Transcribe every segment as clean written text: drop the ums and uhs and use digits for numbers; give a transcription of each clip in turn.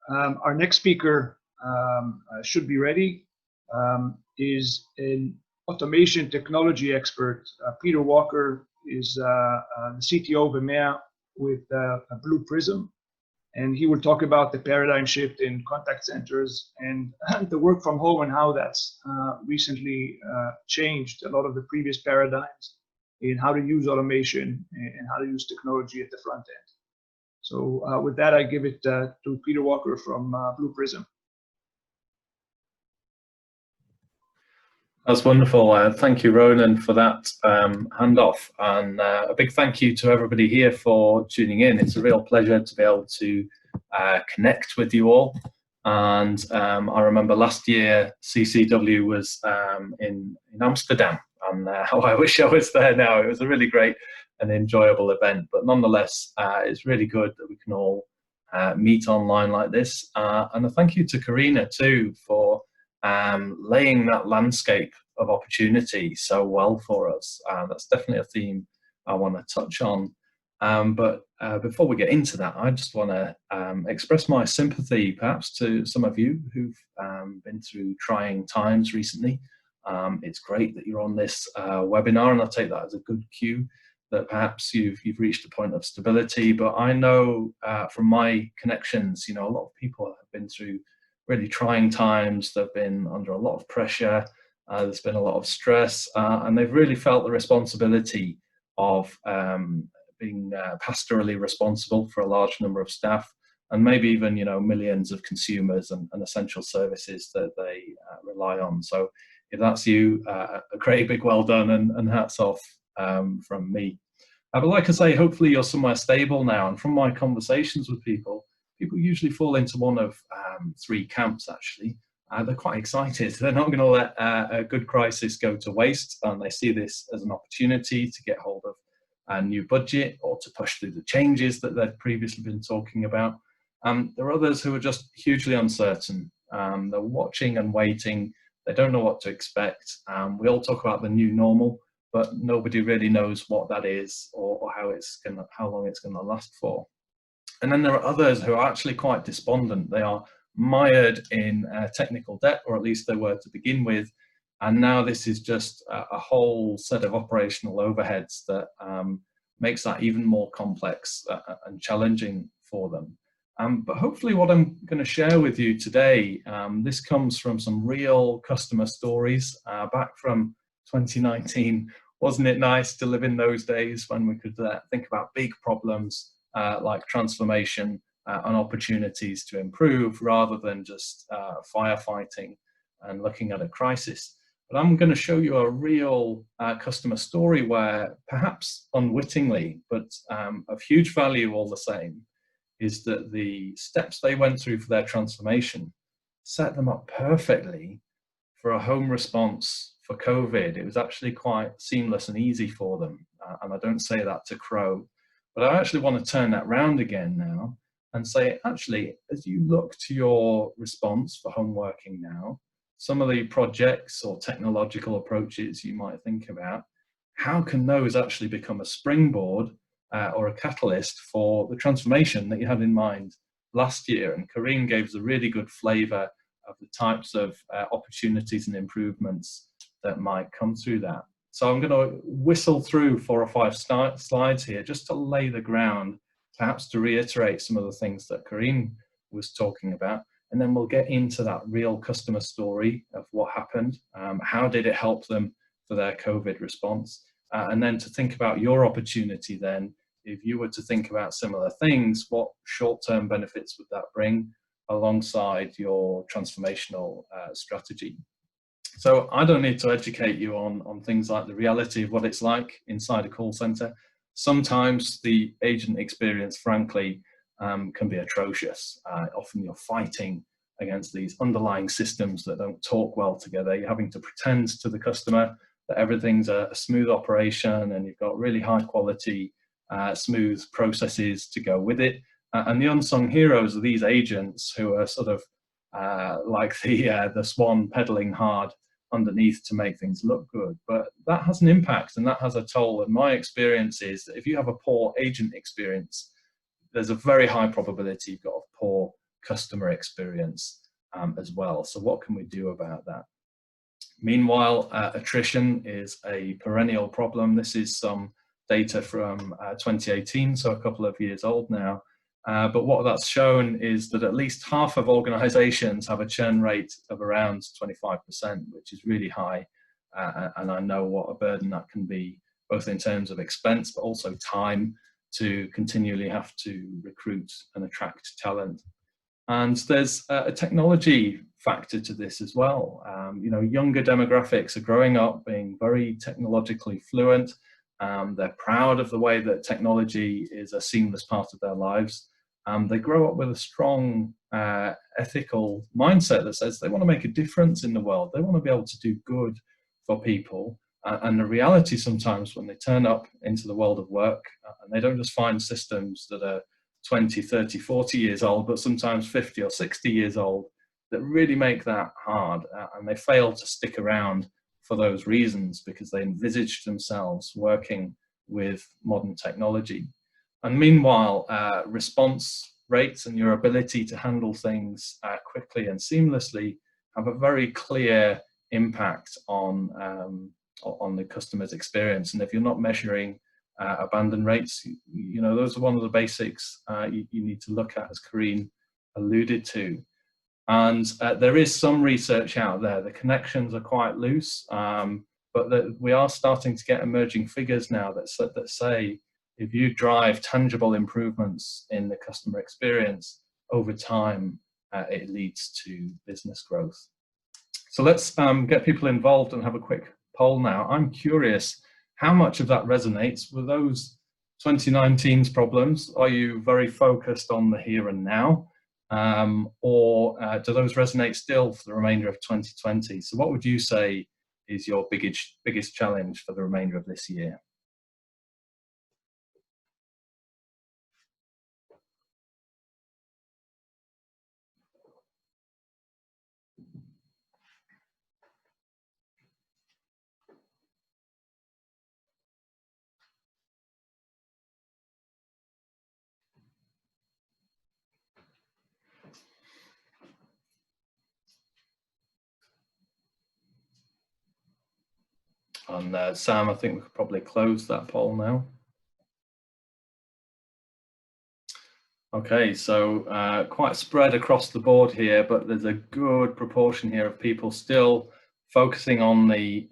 Our next speaker should be ready. Is an automation technology expert. Peter Walker is the CTO of EMEA with Blue Prism, and he will talk about the paradigm shift in contact centers and the work from home and how that's recently changed a lot of the previous paradigms in how to use automation and how to use technology at the front end. So with that, I give it to Peter Walker from Blue Prism. That's wonderful. Thank you, Ronan, for that handoff. And a big thank you to everybody here for tuning in. It's a real pleasure to be able to connect with you all. And I remember last year, CCW was in Amsterdam. And how I wish I was there now. It was a really great and enjoyable event. But nonetheless, it's really good that we can all meet online like this. And a thank you to Karina, too, for laying that landscape of opportunity so well for us. That's definitely a theme I want to touch on. But before we get into that, I just want to express my sympathy perhaps to some of you who've been through trying times recently. It's great that you're on this webinar, and I'll take that as a good cue that perhaps you've reached a point of stability. But I know from my connections, you know, a lot of people have been through really trying times. They've been under a lot of pressure. There's been a lot of stress, and they've really felt the responsibility of being pastorally responsible for a large number of staff, and maybe even, you know, millions of consumers and essential services that they rely on. So if that's you, a great big well done, and hats off from me. But like I say, hopefully you're somewhere stable now. And from my conversations with people usually fall into one of three camps, actually. They're quite excited. They're not going to let a good crisis go to waste, and they see this as an opportunity to get hold of a new budget or to push through the changes that they've previously been talking about. There are others who are just hugely uncertain. They're watching and waiting. They don't know what to expect. We all talk about the new normal, but nobody really knows what that is or how long it's going to last for. And then there are others who are actually quite despondent. They are mired in technical debt, or at least they were to begin with. And now this is just a whole set of operational overheads that makes that even more complex and challenging for them. But hopefully what I'm going to share with you today, this comes from some real customer stories back from 2019. Wasn't it nice to live in those days when we could think about big problems like transformation and opportunities to improve, rather than just firefighting and looking at a crisis. But I'm going to show you a real customer story where, perhaps unwittingly, but of huge value all the same, is that the steps they went through for their transformation set them up perfectly for a home response for COVID. It was actually quite seamless and easy for them. And I don't say that to crow, but I actually want to turn that round again now and say, actually, as you look to your response for home working now, some of the projects or technological approaches you might think about, how can those actually become a springboard or a catalyst for the transformation that you had in mind last year? And Karine gave us a really good flavor of the types of opportunities and improvements that might come through that. So I'm going to whistle through 4 or 5 slides here just to lay the ground, perhaps to reiterate some of the things that Karine was talking about. And then we'll get into that real customer story of what happened, how did it help them for their COVID response, and then to think about your opportunity then, if you were to think about similar things, what short-term benefits would that bring alongside your transformational strategy. So I don't need to educate you on things like the reality of what it's like inside a call center. Sometimes the agent experience, frankly, can be atrocious. Often you're fighting against these underlying systems that don't talk well together. You're having to pretend to the customer that everything's a smooth operation and you've got really high quality, smooth processes to go with it. And the unsung heroes are these agents who are sort of like the swan pedaling hard underneath to make things look good. But that has an impact and that has a toll. And my experience is that if you have a poor agent experience, there's a very high probability you've got a poor customer experience as well. So what can we do about that? Meanwhile, attrition is a perennial problem. This is some data from 2018, so a couple of years old now. But what that's shown is that at least half of organizations have a churn rate of around 25%, which is really high. And I know what a burden that can be, both in terms of expense, but also time to continually have to recruit and attract talent. And there's a technology factor to this as well. You know, younger demographics are growing up being very technologically fluent. They're proud of the way that technology is a seamless part of their lives. They grow up with a strong ethical mindset that says they want to make a difference in the world. They want to be able to do good for people. And the reality sometimes when they turn up into the world of work, and they don't just find systems that are 20, 30, 40 years old, but sometimes 50 or 60 years old, that really make that hard. And they fail to stick around for those reasons because they envisaged themselves working with modern technology. And meanwhile, response rates and your ability to handle things quickly and seamlessly have a very clear impact on the customer's experience. And if you're not measuring abandon rates, you know, those are one of the basics you need to look at, as Karine alluded to. And there is some research out there. The connections are quite loose, but we are starting to get emerging figures now that say if you drive tangible improvements in the customer experience over time, it leads to business growth. So let's get people involved and have a quick poll now. I'm curious, how much of that resonates with those 2019's problems? Are you very focused on the here and now? Or do those resonate still for the remainder of 2020? So what would you say is your biggest challenge for the remainder of this year? And Sam, I think we could probably close that poll now. Okay, so quite spread across the board here, but there's a good proportion here of people still focusing on the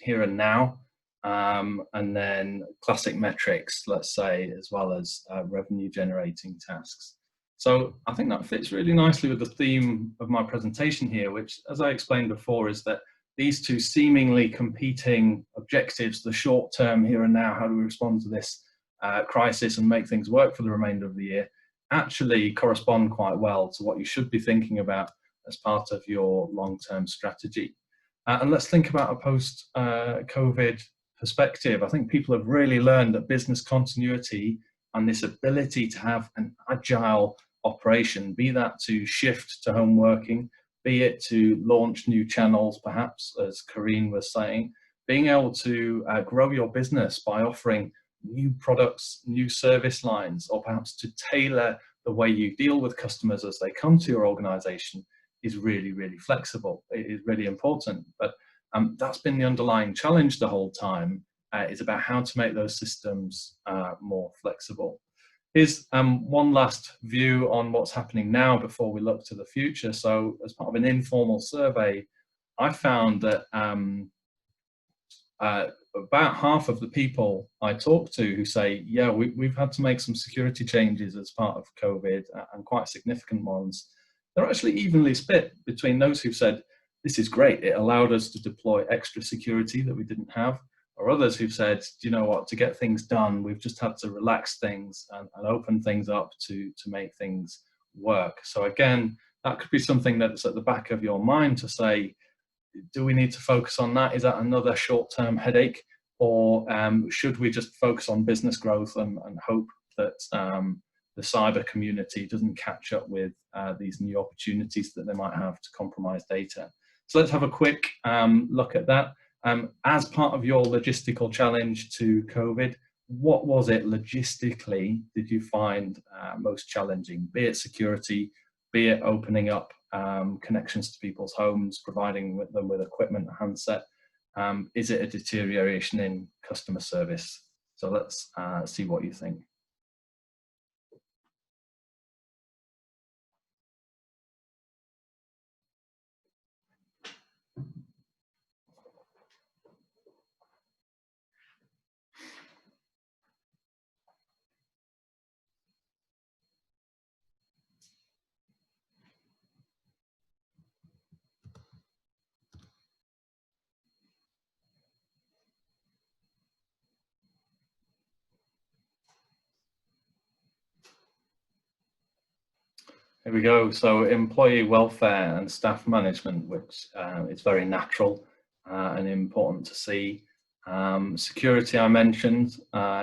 here and now, and then classic metrics, let's say, as well as revenue generating tasks. So I think that fits really nicely with the theme of my presentation here, which, as I explained before, is that these two seemingly competing objectives, the short term here and now, how do we respond to this crisis and make things work for the remainder of the year, actually correspond quite well to what you should be thinking about as part of your long-term strategy. And let's think about a post-COVID perspective. I think people have really learned that business continuity and this ability to have an agile operation, be that to shift to home working, be it to launch new channels, perhaps, as Karine was saying, being able to grow your business by offering new products, new service lines, or perhaps to tailor the way you deal with customers as they come to your organization is really, really flexible. It is really important. But that's been the underlying challenge the whole time, is about how to make those systems more flexible. Here's one last view on what's happening now before we look to the future. So as part of an informal survey, I found that about half of the people I talk to who say, yeah, we've had to make some security changes as part of COVID, and quite significant ones, they're actually evenly split between those who've said, this is great, it allowed us to deploy extra security that we didn't have, or others who've said, do you know what, to get things done, we've just had to relax things and open things up to make things work. So again, that could be something that's at the back of your mind to say, do we need to focus on that? Is that another short-term headache? Or should we just focus on business growth and hope that the cyber community doesn't catch up with these new opportunities that they might have to compromise data? So let's have a quick look at that. As part of your logistical challenge to COVID, what was it logistically did you find most challenging, be it security, be it opening up connections to people's homes, providing them with equipment, a handset. Is it a deterioration in customer service? So let's see what you think. Here we go. So employee welfare and staff management, which is very natural and important to see. Security, I mentioned,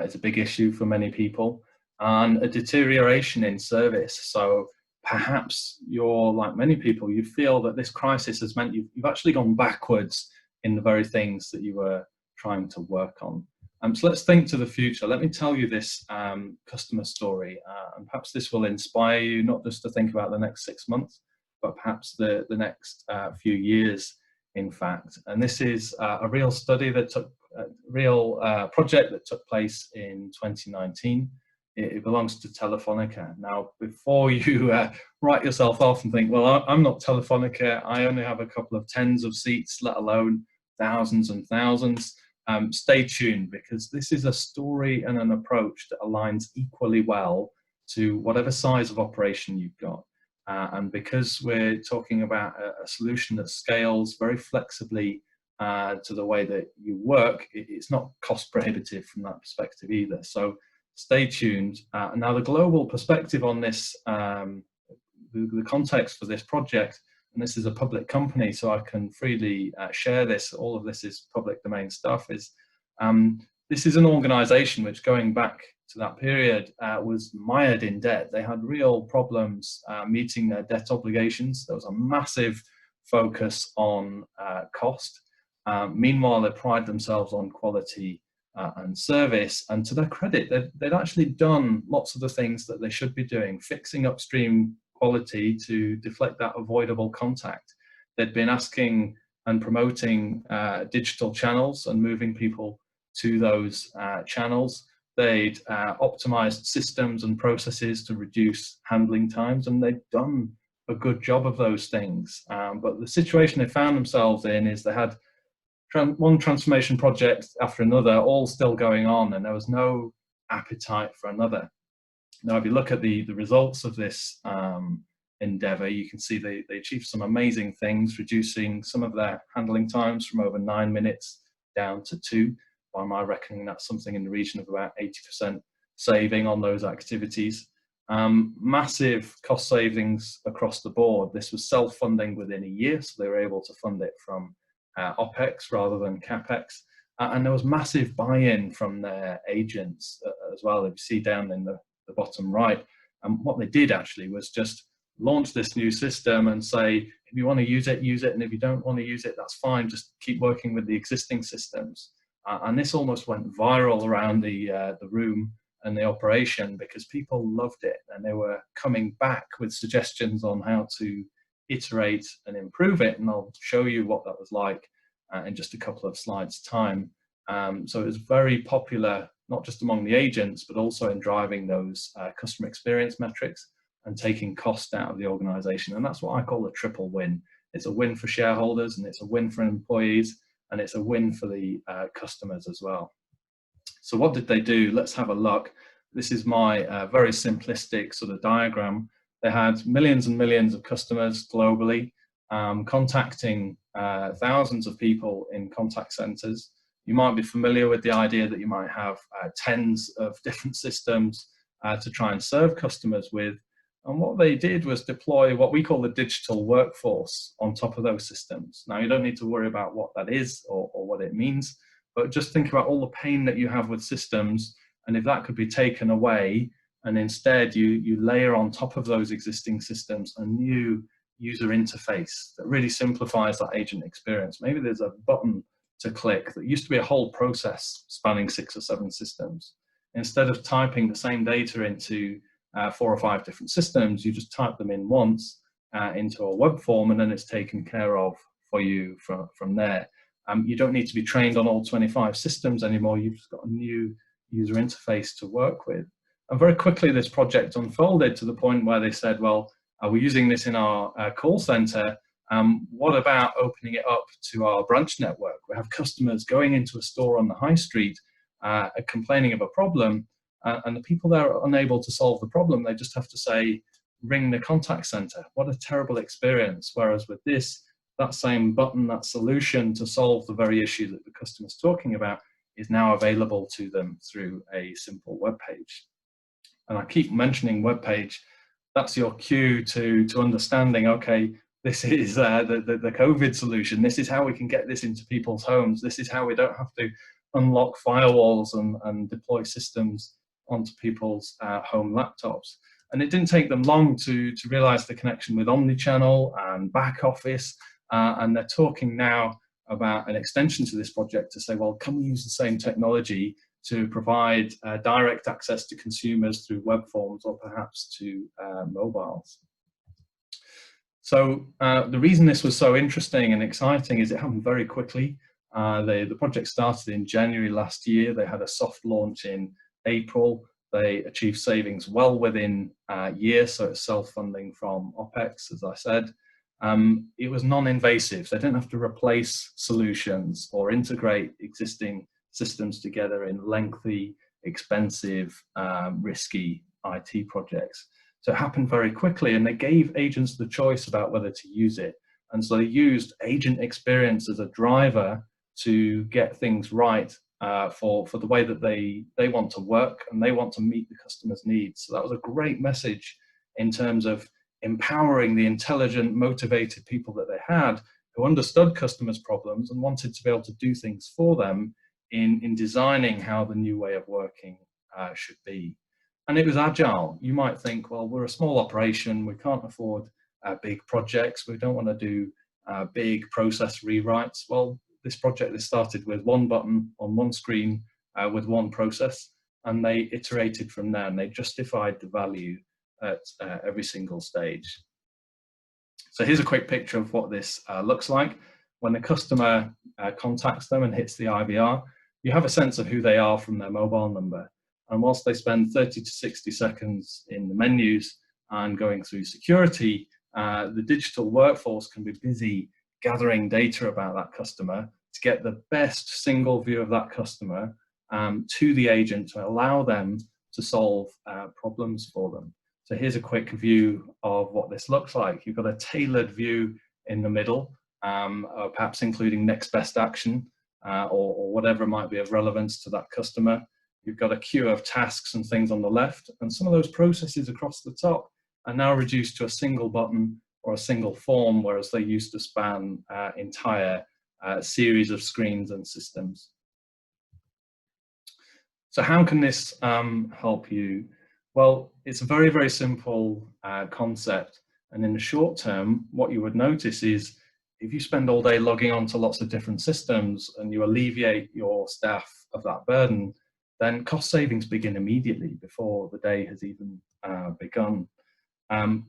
is a big issue for many people, and a deterioration in service. So perhaps you're like many people, you feel that this crisis has meant you've actually gone backwards in the very things that you were trying to work on. So let's think to the future. Let me tell you this customer story, and perhaps this will inspire you not just to think about the next 6 months, but perhaps the next few years, in fact. And this is a real study that took, a real project that took place in 2019. It belongs to Telefonica. Now, before you write yourself off and think, well, I'm not Telefonica, I only have a couple of tens of seats, let alone thousands and thousands. Stay tuned, because this is a story and an approach that aligns equally well to whatever size of operation you've got. And because we're talking about a solution that scales very flexibly to the way that you work, it's not cost prohibitive from that perspective either. So stay tuned. Now, the global perspective on this, the context for this project, and this is a public company, so I can freely share this, all of this is public domain stuff, is this is an organization which, going back to that period, was mired in debt. They had real problems meeting their debt obligations. There was a massive focus on cost. Meanwhile, they pride themselves on quality and service, and to their credit, they'd actually done lots of the things that they should be doing, fixing upstream quality to deflect that avoidable contact. They'd been asking and promoting digital channels and moving people to those channels. They'd optimized systems and processes to reduce handling times, and they'd done a good job of those things. But the situation they found themselves in is they had one transformation project after another, all still going on, and there was no appetite for another. Now, if you look at the results of this endeavor, you can see they achieved some amazing things, reducing some of their handling times from over 9 minutes down to 2. By my reckoning, that's something in the region of about 80% saving on those activities. Massive cost savings across the board. This was self-funding within a year, so they were able to fund it from OPEX rather than CAPEX. And there was massive buy-in from their agents as well. If you see down in the bottom right, and what they did actually was just launch this new system and say, if you want to use it, and if you don't want to use it, that's fine, just keep working with the existing systems. And this almost went viral around the room and the operation, because people loved it, and they were coming back with suggestions on how to iterate and improve it, and I'll show you what that was like in just a couple of slides time. So it was very popular, not just among the agents, but also in driving those customer experience metrics and taking cost out of the organization. And that's what I call a triple win. It's a win for shareholders, and it's a win for employees, and it's a win for the customers as well. So what did they do? Let's have a look. This is my very simplistic sort of diagram. They had millions and millions of customers globally, contacting thousands of people in contact centers. You might be familiar with the idea that you might have tens of different systems to try and serve customers with. And what they did was deploy what we call the digital workforce on top of those systems. Now, you don't need to worry about what that is or what it means, but just think about all the pain that you have with systems, and if that could be taken away, and instead you layer on top of those existing systems a new user interface that really simplifies that agent experience. Maybe there's a button to click that used to be a whole process spanning 6 or 7 systems. Instead of typing the same data into 4 or 5 different systems, you just type them in once, into a web form, and then it's taken care of for you from there. You don't need to be trained on all 25 systems anymore. You've just got a new user interface to work with. And very quickly, this project unfolded to the point where they said, well, we're using this in our call center. What about opening it up to our branch network? We have customers going into a store on the high street complaining of a problem, and the people there are unable to solve the problem. They just have to say, ring the contact center. What a terrible experience. Whereas with this, that same button, that solution to solve the very issue that the customer's talking about is now available to them through a simple web page. And I keep mentioning web page. That's your cue to understanding, okay, this is the COVID solution. This is how we can get this into people's homes. This is how we don't have to unlock firewalls and deploy systems onto people's home laptops. And it didn't take them long to realize the connection with omnichannel and back office. And they're talking now about an extension to this project to say, well, can we use the same technology to provide direct access to consumers through web forms or perhaps to mobiles? So the reason this was so interesting and exciting is it happened very quickly. The project started in January last year. They had a soft launch in April. They achieved savings well within a year, so it's self-funding from OPEX, as I said. It was non-invasive. They didn't have to replace solutions or integrate existing systems together in lengthy, expensive, risky IT projects. So it happened very quickly, and they gave agents the choice about whether to use it. And so they used agent experience as a driver to get things right for the way that they want to work, and they want to meet the customer's needs. So that was a great message in terms of empowering the intelligent, motivated people that they had who understood customers' problems and wanted to be able to do things for them in designing how the new way of working should be. And it was agile. You might think, well, we're a small operation. We can't afford big projects. We don't want to do big process rewrites. Well, this project is started with one button on one screen with one process, and they iterated from there, and they justified the value at every single stage. So here's a quick picture of what this looks like. When the customer contacts them and hits the IVR, you have a sense of who they are from their mobile number. And whilst they spend 30 to 60 seconds in the menus and going through security, the digital workforce can be busy gathering data about that customer to get the best single view of that customer to the agent to allow them to solve problems for them. So here's a quick view of what this looks like. You've got a tailored view in the middle, perhaps including next best action or whatever might be of relevance to that customer. You've got a queue of tasks and things on the left, and some of those processes across the top are now reduced to a single button or a single form, whereas they used to span entire series of screens and systems. So how can this help you? Well, it's a very, very simple concept. And in the short term, what you would notice is if you spend all day logging on to lots of different systems and you alleviate your staff of that burden, then cost savings begin immediately before the day has even begun.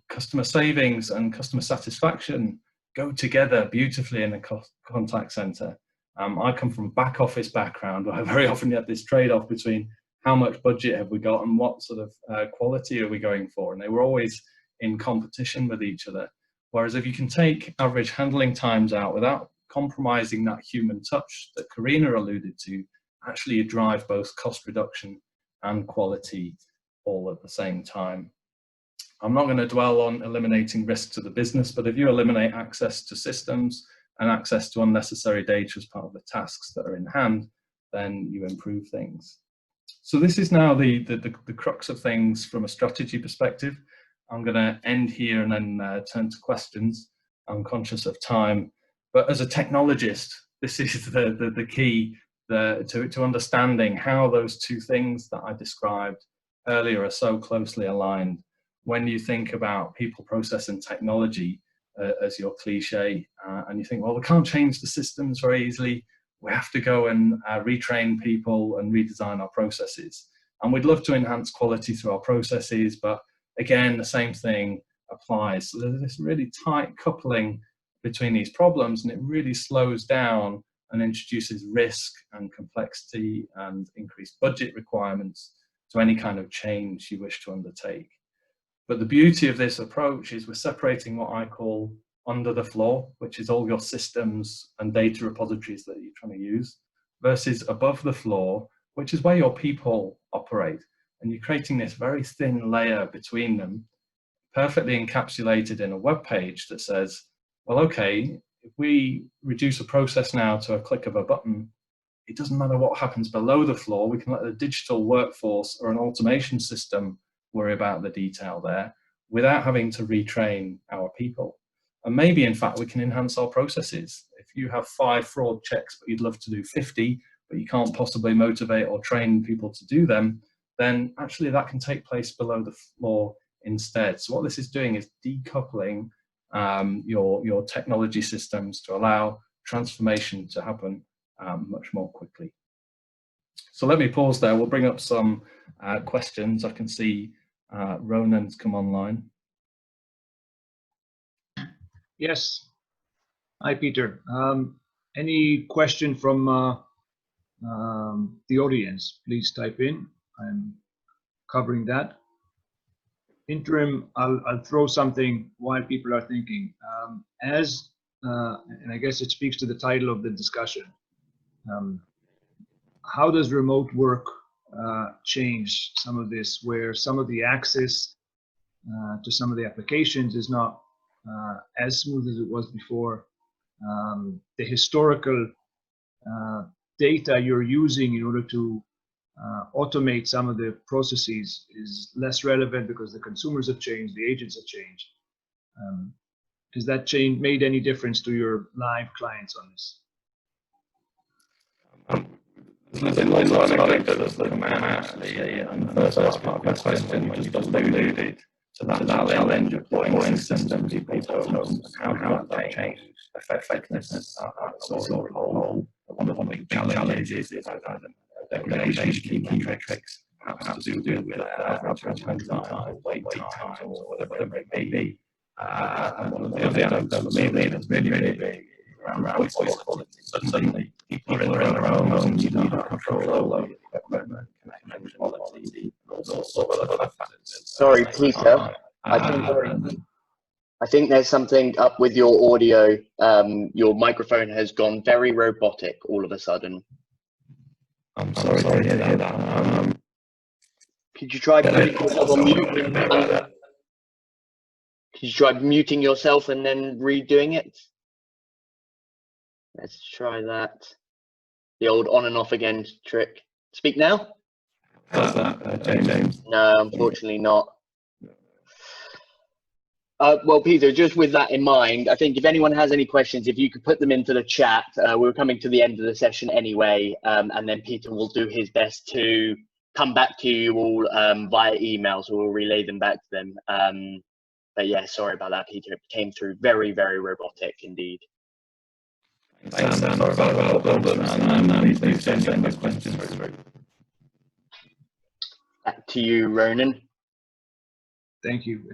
Customer savings and customer satisfaction go together beautifully in a contact center. I come from a back office background where I very often have this trade-off between how much budget have we got and what sort of quality are we going for, and they were always in competition with each other. Whereas if you can take average handling times out without compromising that human touch that Karina alluded to, actually you drive both cost reduction and quality all at the same time. I'm not going to dwell on eliminating risk to the business, but if you eliminate access to systems and access to unnecessary data as part of the tasks that are in hand, then you improve things. So this is now the crux of things from a strategy perspective. I'm going to end here and then turn to questions. I'm conscious of time, but as a technologist, this is the key to understanding how those two things that I described earlier are so closely aligned. When you think about people, process, and technology as your cliche, and you think, well, we can't change the systems very easily. We have to go and retrain people and redesign our processes. And we'd love to enhance quality through our processes, but again, the same thing applies. So there's this really tight coupling between these problems, and it really slows down and introduces risk and complexity and increased budget requirements to any kind of change you wish to undertake. But the beauty of this approach is we're separating what I call under the floor, which is all your systems and data repositories that you're trying to use, versus above the floor, which is where your people operate. And you're creating this very thin layer between them, perfectly encapsulated in a web page that says, well, okay, if we reduce a process now to a click of a button, it doesn't matter what happens below the floor. We can let the digital workforce or an automation system worry about the detail there without having to retrain our people. And maybe, in fact, we can enhance our processes. If you have 5 fraud checks, but you'd love to do 50, but you can't possibly motivate or train people to do them, then actually that can take place below the floor instead. So what this is doing is decoupling your technology systems to allow transformation to happen much more quickly. So let me pause there. We'll bring up some questions. I can see Ronan's come online. Yes. Hi, Peter. Any question from the audience? Please type in. I'm covering that. Interim, I'll throw something while people are thinking. And I guess it speaks to the title of the discussion. How does remote work change some of this, where some of the access to some of the applications is not as smooth as it was before? The historical data you're using in order to automate some of the processes is less relevant because the consumers have changed, the agents have changed. Has that change made any difference to your live clients on this? Actually, and the first part of the question, you just alluded to that challenge of deploying systems, people don't know how that change effectiveness at sort of whole. One of the big challenges is organizations key metrics have to do with average response time, wait times, or whatever it may be. And one of the other anecdotes that's really big around voice quality. Suddenly, people are in their own homes, you don't have control over equipment, connection quality, all sorts of other factors. Sorry, Peter. I think there's something up with your audio. Your microphone has gone very robotic all of a sudden. I'm sorry to hear that. Could you try putting yourself on mute? Could you try muting yourself and then redoing it? Let's try that. The old on and off again trick. Speak now? James? No, unfortunately not. Well, Peter, just with that in mind, I think if anyone has any questions, if you could put them into the chat. We're coming to the end of the session anyway, and then Peter will do his best to come back to you all via email, so we'll relay them back to them. But yeah, sorry about that, Peter. It came through very, very robotic indeed. Thanks, Dan. Sorry about the problem, and please send your questions through. Back to you, Ronan. Thank you.